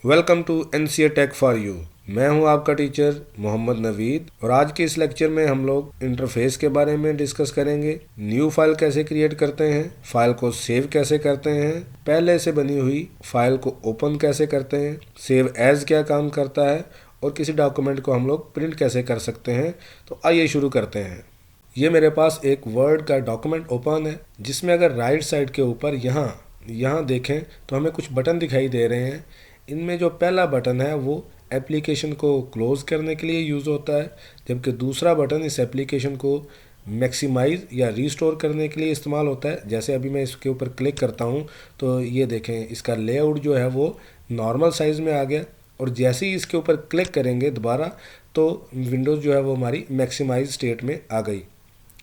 Welcome to NCA tech for you. मैं हूं आपका टीचर मोहम्मद नवीद और आज के इस लेक्चर में हम लोग इंटरफेस के बारे में डिस्कस करेंगे। न्यू फाइल कैसे क्रिएट करते हैं, फाइल को सेव कैसे करते हैं, पहले से बनी हुई फाइल को ओपन कैसे करते हैं, सेव एज क्या काम करता है और किसी डॉक्यूमेंट को हम लोग प्रिंट कैसे कर सकते हैं। तो आइए शुरू करते हैं। ये मेरे पास एक वर्ड का डॉक्यूमेंट ओपन है जिसमें अगर राइट साइड के ऊपर यहाँ देखें तो हमें कुछ बटन दिखाई दे रहे हैं। इनमें जो पहला बटन है वो एप्लीकेशन को क्लोज़ करने के लिए यूज़ होता है, जबकि दूसरा बटन इस एप्लीकेशन को मैक्सिमाइज़ या रीस्टोर करने के लिए इस्तेमाल होता है। जैसे अभी मैं इसके ऊपर क्लिक करता हूँ तो ये देखें इसका लेआउट जो है वो नॉर्मल साइज़ में आ गया और जैसे ही इसके ऊपर क्लिक करेंगे दोबारा तो विंडोज़ जो है वो हमारी मैक्सिमाइज स्टेट में आ गई।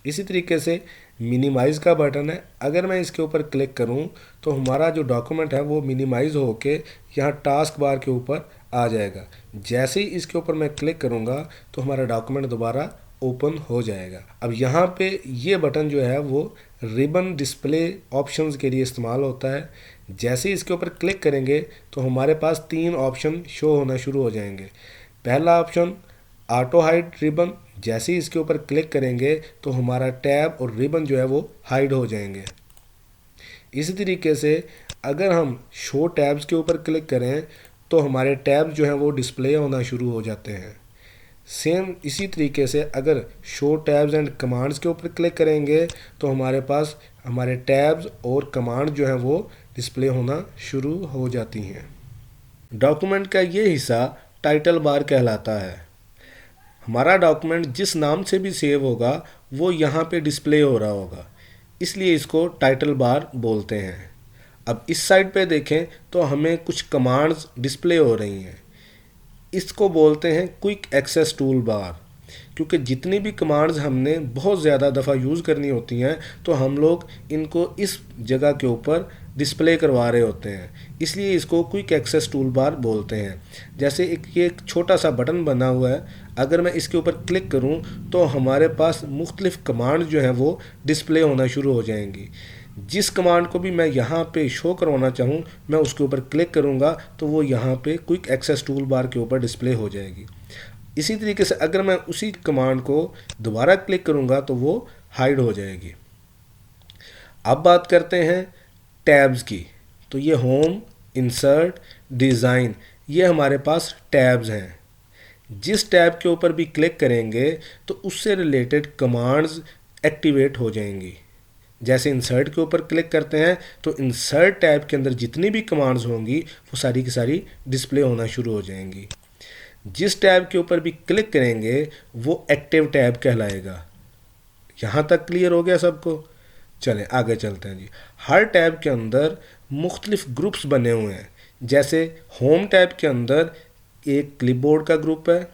इसी तरीके से मिनिमाइज़ का बटन है, अगर मैं इसके ऊपर क्लिक करूं तो हमारा जो डॉक्यूमेंट है वो मिनिमाइज़ होके यहाँ टास्क बार के ऊपर आ जाएगा। जैसे ही इसके ऊपर मैं क्लिक करूंगा तो हमारा डॉक्यूमेंट दोबारा ओपन हो जाएगा। अब यहाँ पे ये बटन जो है वो रिबन डिस्प्ले ऑप्शंस के लिए इस्तेमाल होता है। जैसे ही इसके ऊपर क्लिक करेंगे तो हमारे पास 3 ऑप्शन शो होना शुरू हो जाएंगे। पहला ऑप्शन ऑटो हाइड रिबन, जैसे ही इसके ऊपर क्लिक करेंगे तो हमारा टैब और रिबन जो है वो हाइड हो जाएंगे। इसी तरीके से अगर हम शो टैब्स के ऊपर क्लिक करें तो हमारे टैब जो हैं वो डिस्प्ले होना शुरू हो जाते हैं। सेम इसी तरीके से अगर शो टैब्स एंड कमांड्स के ऊपर क्लिक करेंगे तो हमारे पास हमारे टैब्स और कमांड जो हैं वो डिस्प्ले होना शुरू हो जाती हैं। डॉक्यूमेंट का ये हिस्सा टाइटल बार कहलाता है। हमारा डॉक्यूमेंट जिस नाम से भी सेव होगा वो यहाँ पे डिस्प्ले हो रहा होगा, इसलिए इसको टाइटल बार बोलते हैं। अब इस साइड पे देखें तो हमें कुछ कमांड्स डिस्प्ले हो रही हैं, इसको बोलते हैं क्विक एक्सेस टूल बार। क्योंकि जितनी भी कमांड्स हमने बहुत ज़्यादा दफ़ा यूज़ करनी होती हैं तो हम लोग इनको इस जगह के ऊपर डिस्प्ले करवा रहे होते हैं, इसलिए इसको क्विक एक्सेस टूल बार बोलते हैं। जैसे ये एक छोटा सा बटन बना हुआ है, अगर मैं इसके ऊपर क्लिक करूं तो हमारे पास मुख्तलिफ़ कमांड जो हैं वो डिस्प्ले होना शुरू हो जाएंगी। जिस कमांड को भी मैं यहाँ पे शो करवाना चाहूँ मैं उसके ऊपर क्लिक करूँगा तो वो यहाँ पे क्विक एक्सेस टूल बार के ऊपर डिस्प्ले हो जाएगी। इसी तरीके से अगर मैं उसी कमांड को दोबारा क्लिक करूँगा तो वो हाइड हो जाएगी। अब बात करते हैं टैब्स की। तो ये होम, इंसर्ट, डिज़ाइन, ये हमारे पास टैब्स हैं। जिस टैब के ऊपर भी क्लिक करेंगे तो उससे रिलेटेड कमांड्स एक्टिवेट हो जाएंगी। जैसे इंसर्ट के ऊपर क्लिक करते हैं तो इंसर्ट टैब के अंदर जितनी भी कमांड्स होंगी वो सारी की सारी डिस्प्ले होना शुरू हो जाएंगी। जिस टैब के ऊपर भी क्लिक करेंगे वो एक्टिव टैब कहलाएगा। यहाँ तक क्लियर हो गया सबको? चलें आगे चलते हैं जी। हर टैब के अंदर मुख्तलिफ ग्रुप्स बने हुए हैं। जैसे होम टैब के अंदर एक क्लिपबोर्ड का ग्रुप है,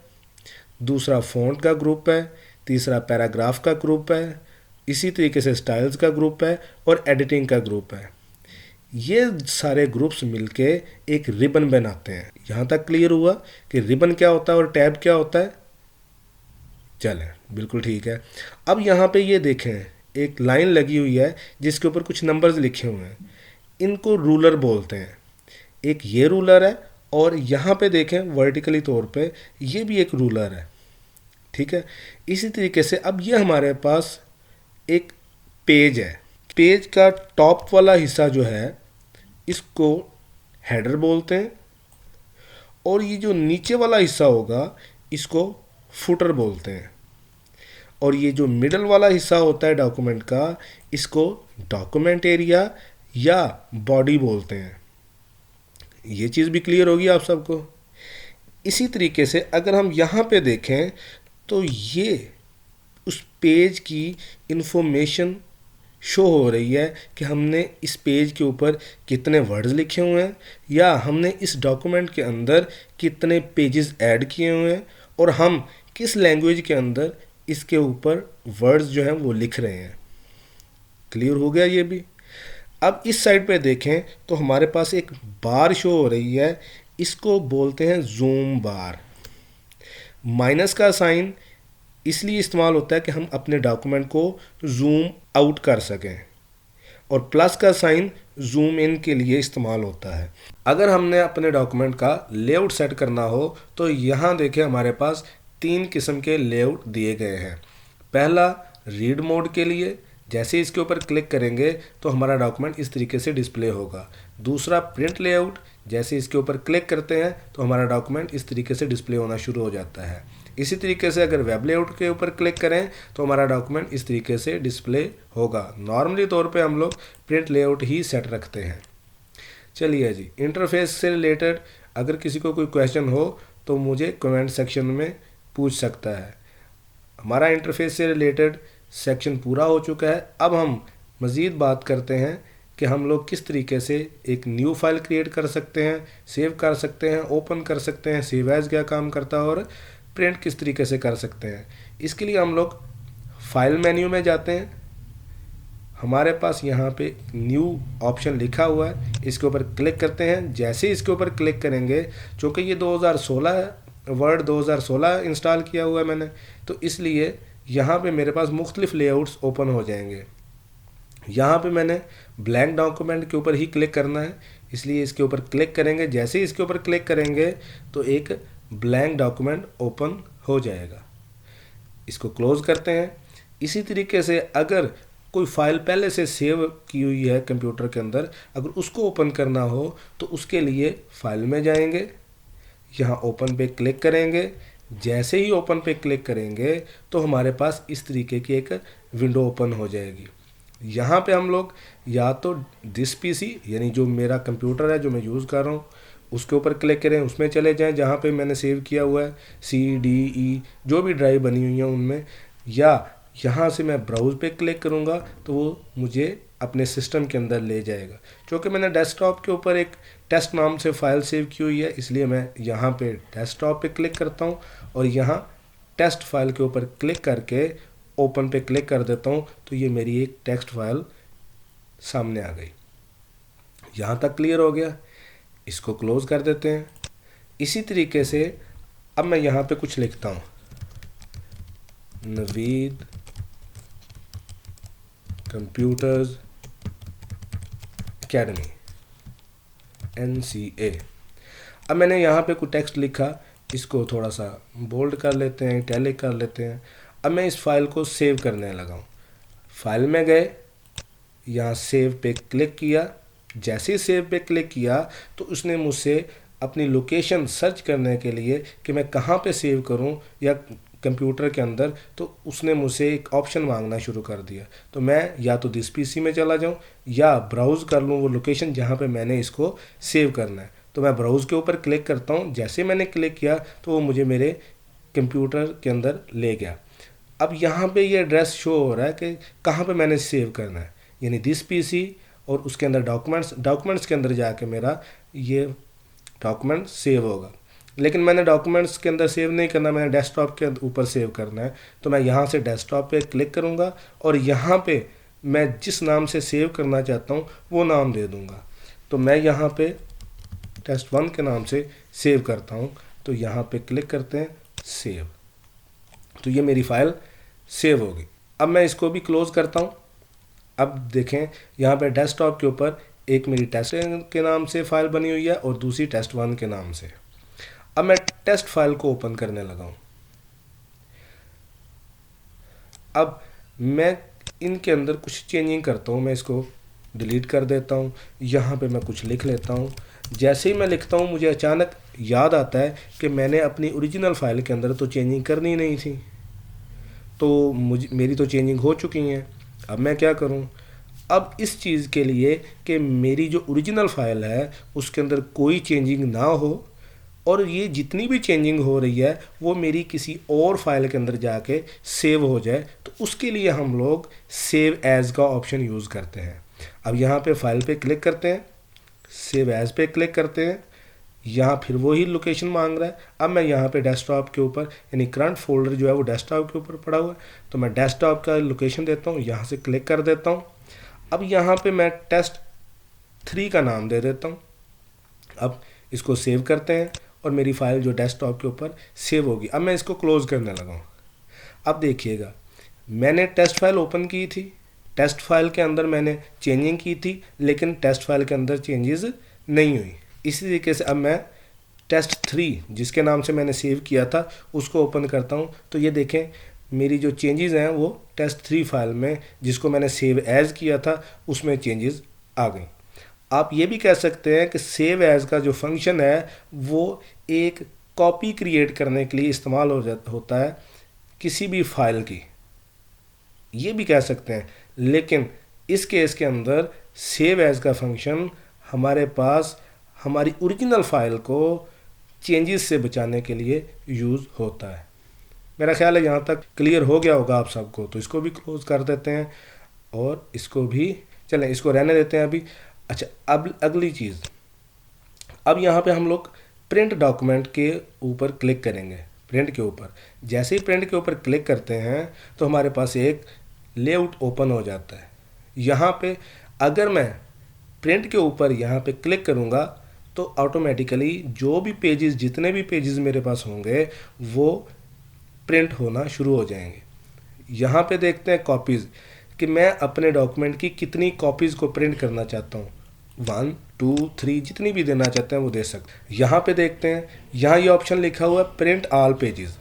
दूसरा फ़ॉन्ट का ग्रुप है, तीसरा पैराग्राफ का ग्रुप है, इसी तरीके से स्टाइल्स का ग्रुप है और एडिटिंग का ग्रुप है। ये सारे ग्रुप्स मिलके एक रिबन बनाते हैं। यहाँ तक क्लियर हुआ कि रिबन क्या होता है और टैब क्या होता है? चलें बिल्कुल ठीक है। अब यहाँ पे ये देखें एक लाइन लगी हुई है जिसके ऊपर कुछ नंबर्स लिखे हुए हैं, इनको रूलर बोलते हैं। एक ये रूलर है और यहाँ पे देखें वर्टिकली तौर पे ये भी एक रूलर है, ठीक है। इसी तरीके से अब ये हमारे पास एक पेज है। पेज का टॉप वाला हिस्सा जो है इसको हेडर बोलते हैं और ये जो नीचे वाला हिस्सा होगा इसको फुटर बोलते हैं और ये जो मिडल वाला हिस्सा होता है डॉक्यूमेंट का इसको डॉक्यूमेंट एरिया या बॉडी बोलते हैं। ये चीज़ भी क्लियर होगी आप सबको। इसी तरीके से अगर हम यहाँ पे देखें तो ये उस पेज की इंफॉर्मेशन शो हो रही है कि हमने इस पेज के ऊपर कितने वर्ड्स लिखे हुए हैं या हमने इस डॉक्यूमेंट के अंदर कितने पेजेस ऐड किए हुए हैं और हम किस लैंग्वेज के अंदर इसके ऊपर वर्ड्स जो हैं वो लिख रहे हैं। क्लियर हो गया ये भी। अब इस साइड पे देखें तो हमारे पास एक बार शो हो रही है, इसको बोलते हैं जूम बार। माइनस का साइन इसलिए इस्तेमाल होता है कि हम अपने डॉक्यूमेंट को जूम आउट कर सकें और प्लस का साइन जूम इन के लिए इस्तेमाल होता है। अगर हमने अपने डॉक्यूमेंट का लेआउट सेट करना हो तो यहाँ देखिए हमारे पास 3 किस्म के लेआउट दिए गए हैं। पहला रीड मोड के लिए, जैसे ही इसके ऊपर क्लिक करेंगे तो हमारा डॉक्यूमेंट इस तरीके से डिस्प्ले होगा। दूसरा प्रिंट लेआउट, जैसे इसके ऊपर क्लिक करते हैं तो हमारा डॉक्यूमेंट इस तरीके से डिस्प्ले होना शुरू हो जाता है। इसी तरीके से अगर वेब लेआउट के ऊपर क्लिक करें तो हमारा डॉक्यूमेंट इस तरीके से डिस्प्ले होगा। नॉर्मली तौर पे हम लोग प्रिंट लेआउट ही सेट रखते हैं। चलिए जी, इंटरफेस से रिलेटेड अगर किसी को कोई क्वेश्चन हो तो मुझे कमेंट सेक्शन में पूछ सकता है। हमारा इंटरफेस से रिलेटेड सेक्शन पूरा हो चुका है। अब हम मज़ीद बात करते हैं कि हम लोग किस तरीके से एक न्यू फाइल क्रिएट कर सकते हैं, सेव कर सकते हैं, ओपन कर सकते हैं, सेव एज क्या काम करता है और प्रिंट किस तरीके से कर सकते हैं। इसके लिए हम लोग फाइल मेन्यू में जाते हैं। हमारे पास यहाँ पे न्यू ऑप्शन लिखा हुआ है, इसके ऊपर क्लिक करते हैं। जैसे ही इसके ऊपर क्लिक करेंगे, चूँकि ये 2016 है, वर्ड 2016 इंस्टॉल किया हुआ है मैंने, तो इसलिए यहाँ पे मेरे पास मुख्तलिफ लेआउट्स ओपन हो जाएंगे। यहाँ पे मैंने ब्लैंक डॉक्यूमेंट के ऊपर ही क्लिक करना है, इसलिए इसके ऊपर क्लिक करेंगे। जैसे ही इसके ऊपर क्लिक करेंगे तो एक ब्लैंक डॉक्यूमेंट ओपन हो जाएगा। इसको क्लोज़ करते हैं। इसी तरीके से अगर कोई फाइल पहले से सेव की हुई है कंप्यूटर के अंदर, अगर उसको ओपन करना हो तो उसके लिए फाइल में जाएंगे, यहाँ ओपन पे क्लिक करेंगे। जैसे ही ओपन पे क्लिक करेंगे तो हमारे पास इस तरीके की एक विंडो ओपन हो जाएगी। यहाँ पे हम लोग या तो दिस पीसी, यानी जो मेरा कंप्यूटर है जो मैं यूज़ कर रहा हूँ, उसके ऊपर क्लिक करें, उसमें चले जाएं जहाँ पे मैंने सेव किया हुआ है, CD, E जो भी ड्राइव बनी हुई है उनमें, या यहाँ से मैं ब्राउज़ पे क्लिक करूँगा तो वो मुझे अपने सिस्टम के अंदर ले जाएगा। क्योंकि मैंने डेस्कटॉप के ऊपर एक टेस्ट नाम से फ़ाइल सेव की हुई है, इसलिए मैं यहाँ पे डेस्कटॉप पे क्लिक करता हूँ और यहाँ टेस्ट फाइल के ऊपर क्लिक करके ओपन पे क्लिक कर देता हूँ, तो ये मेरी एक टेक्स्ट फाइल सामने आ गई। यहाँ तक क्लियर हो गया। इसको क्लोज़ कर देते हैं। इसी तरीके से अब मैं यहाँ पे कुछ लिखता हूँ, नवीद कंप्यूटर्स एकेडमी NCA। अब मैंने यहाँ पे कुछ टेक्स्ट लिखा, इसको थोड़ा सा बोल्ड कर लेते हैं, इटैलिक कर लेते हैं। अब मैं इस फाइल को सेव करने लगा हूँ। फाइल में गए, यहाँ सेव पे क्लिक किया। जैसे ही सेव पे क्लिक किया तो उसने मुझसे अपनी लोकेशन सर्च करने के लिए कि मैं कहाँ पे सेव करूँ या कंप्यूटर के अंदर, तो उसने मुझसे एक ऑप्शन मांगना शुरू कर दिया। तो मैं या तो दिस पीसी में चला जाऊँ या ब्राउज़ कर लूँ वो लोकेशन जहाँ पे मैंने इसको सेव करना है। तो मैं ब्राउज़ के ऊपर क्लिक करता हूँ। जैसे मैंने क्लिक किया तो वो मुझे मेरे कंप्यूटर के अंदर ले गया। अब यहाँ पे ये एड्रेस शो हो रहा है कि कहाँ पे मैंने सेव करना है, यानी दिस पीसी, और उसके अंदर डॉक्यूमेंट्स के अंदर जाके मेरा ये डॉक्यूमेंट सेव होगा। लेकिन मैंने डॉक्यूमेंट्स के अंदर सेव नहीं करना, मैंने डेस्कटॉप के ऊपर सेव करना है। तो मैं यहाँ से डेस्कटॉप पे क्लिक करूँगा और यहाँ पे मैं जिस नाम से सेव करना चाहता हूँ वो नाम दे दूँगा। तो मैं यहाँ पे test1 के नाम से सेव करता हूँ। तो यहाँ पे क्लिक करते हैं सेव, तो ये मेरी फ़ाइल सेव होगी। अब मैं इसको भी क्लोज़ करता हूँ। अब देखें यहाँ पे डेस्कटॉप के ऊपर एक मेरी टेस्ट के नाम से फ़ाइल बनी हुई है और दूसरी test1 के नाम से। अब मैं टेस्ट फाइल को ओपन करने लगा हूँ। अब मैं इनके अंदर कुछ चेंजिंग करता हूँ। मैं इसको डिलीट कर देता हूँ। यहाँ पे मैं कुछ लिख लेता हूँ। जैसे ही मैं लिखता हूँ मुझे अचानक याद आता है कि मैंने अपनी ओरिजिनल फाइल के अंदर तो चेंजिंग करनी नहीं थी, तो मेरी तो चेंजिंग हो चुकी हैं। अब मैं क्या करूँ? अब इस चीज़ के लिए कि मेरी जो ओरिजिनल फाइल है उसके अंदर कोई चेंजिंग ना हो और ये जितनी भी चेंजिंग हो रही है वो मेरी किसी और फाइल के अंदर जाके सेव हो जाए, तो उसके लिए हम लोग सेव एज़ का ऑप्शन यूज़ करते हैं। अब यहाँ पे फाइल पे क्लिक करते हैं, सेव एज़ पे क्लिक करते हैं। यहाँ फिर वही लोकेशन मांग रहा है। अब मैं यहाँ पे डेस्कटॉप के ऊपर, यानी करंट फोल्डर जो है वो डेस्कटॉप के ऊपर पड़ा हुआ है, तो मैं डेस्कटॉप का लोकेशन देता हूँ, यहाँ से क्लिक कर देता हूँ। अब यहाँ पे मैं test3 का नाम दे देता हूँ। अब इसको सेव करते हैं और मेरी फ़ाइल जो डेस्कटॉप के ऊपर सेव होगी। अब मैं इसको क्लोज़ करने लगा हूँ। अब देखिएगा, मैंने टेस्ट फाइल ओपन की थी, टेस्ट फाइल के अंदर मैंने चेंजिंग की थी, लेकिन टेस्ट फाइल के अंदर चेंजेस नहीं हुई। इसी तरीके से अब मैं test3 जिसके नाम से मैंने सेव किया था उसको ओपन करता हूँ, तो ये देखें मेरी जो चेंजेस हैं वो test3 फाइल में, जिसको मैंने सेव एज़ किया था, उसमें चेंजेस आ गई। आप ये भी कह सकते हैं कि सेव एज़ का जो फंक्शन है वो एक कॉपी क्रिएट करने के लिए इस्तेमाल होता है किसी भी फाइल की, ये भी कह सकते हैं। लेकिन इस केस के अंदर सेव एज़ का फंक्शन हमारे पास हमारी ओरिजिनल फाइल को चेंजेस से बचाने के लिए यूज़ होता है। मेरा ख्याल है यहाँ तक क्लियर हो गया होगा आप सबको, तो इसको भी क्लोज कर देते हैं और इसको भी चलें इसको रहने देते हैं अभी। अच्छा, अब अगली चीज़, अब यहाँ पे हम लोग प्रिंट डॉक्यूमेंट के ऊपर क्लिक करेंगे। प्रिंट के ऊपर जैसे ही प्रिंट के ऊपर क्लिक करते हैं तो हमारे पास एक लेआउट ओपन हो जाता है। यहाँ पे अगर मैं प्रिंट के ऊपर यहाँ पे क्लिक करूँगा तो ऑटोमेटिकली जो भी पेजेस, जितने भी पेजेस मेरे पास होंगे वो प्रिंट होना शुरू हो जाएंगे। यहाँ पे देखते हैं कॉपीज़ कि मैं अपने डॉक्यूमेंट की कितनी कॉपीज़ को प्रिंट करना चाहता हूँ, 1 2 3 जितनी भी देना चाहते हैं वो दे सकते हैं। यहाँ पे देखते हैं, यहाँ ये ऑप्शन लिखा हुआ है प्रिंट ऑल पेजेस।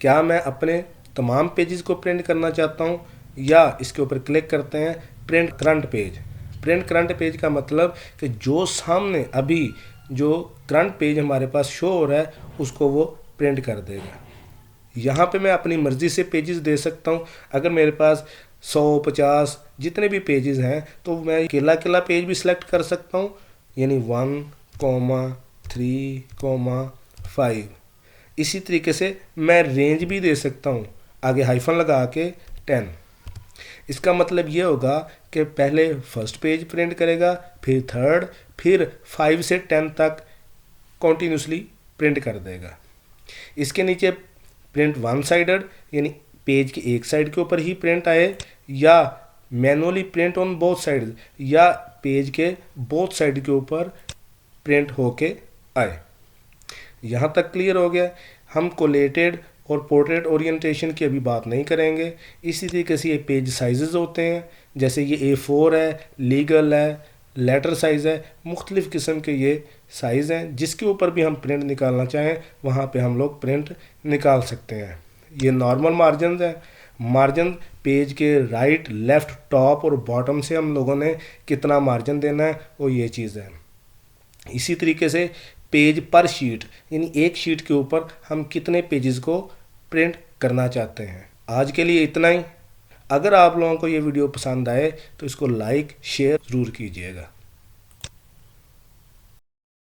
क्या मैं अपने तमाम पेजेस को प्रिंट करना चाहता हूँ, या इसके ऊपर क्लिक करते हैं print current page. Print current page का मतलब कि जो सामने अभी जो करंट पेज हमारे पास शो हो रहा है उसको वो प्रिंट कर देगा। यहाँ पे मैं अपनी मर्ज़ी से पेजेस दे सकता हूँ। अगर मेरे पास 100 50 जितने भी पेजेस हैं तो मैं अकेला पेज भी सिलेक्ट कर सकता हूँ, यानी 1,3,5। इसी तरीके से मैं रेंज भी दे सकता हूँ, आगे हाइफन लगा के 10। इसका मतलब ये होगा कि पहले फर्स्ट पेज प्रिंट करेगा, फिर थर्ड, फिर 5 से 10 तक कॉन्टीन्यूसली प्रिंट कर देगा। इसके नीचे प्रिंट वन साइडेड, यानी पेज के एक साइड के ऊपर ही प्रिंट आए, या manually print on both side, या पेज के बोथ साइड के ऊपर प्रिंट होके आए। यहाँ तक क्लियर हो गया। हम कोलेटेड और पोर्ट्रेट ओरिएंटेशन की अभी बात नहीं करेंगे। इसी तरीके से ये पेज साइजेस होते हैं, जैसे ये A4 है, लीगल है, लेटर साइज़ है, मुख्तलिफ़ किस्म के ये साइज़ हैं। जिसके ऊपर भी हम प्रिंट निकालना चाहें वहाँ पे हम लोग प्रिंट निकाल सकते हैं। ये नॉर्मल मार्जिन हैं। मार्जिन पेज के राइट, लेफ़्ट, टॉप और बॉटम से हम लोगों ने कितना मार्जिन देना है वो ये चीज़ है। इसी तरीके से पेज पर शीट, यानी एक शीट के ऊपर हम कितने पेजेस को प्रिंट करना चाहते हैं। आज के लिए इतना ही। अगर आप लोगों को ये वीडियो पसंद आए तो इसको लाइक शेयर ज़रूर कीजिएगा।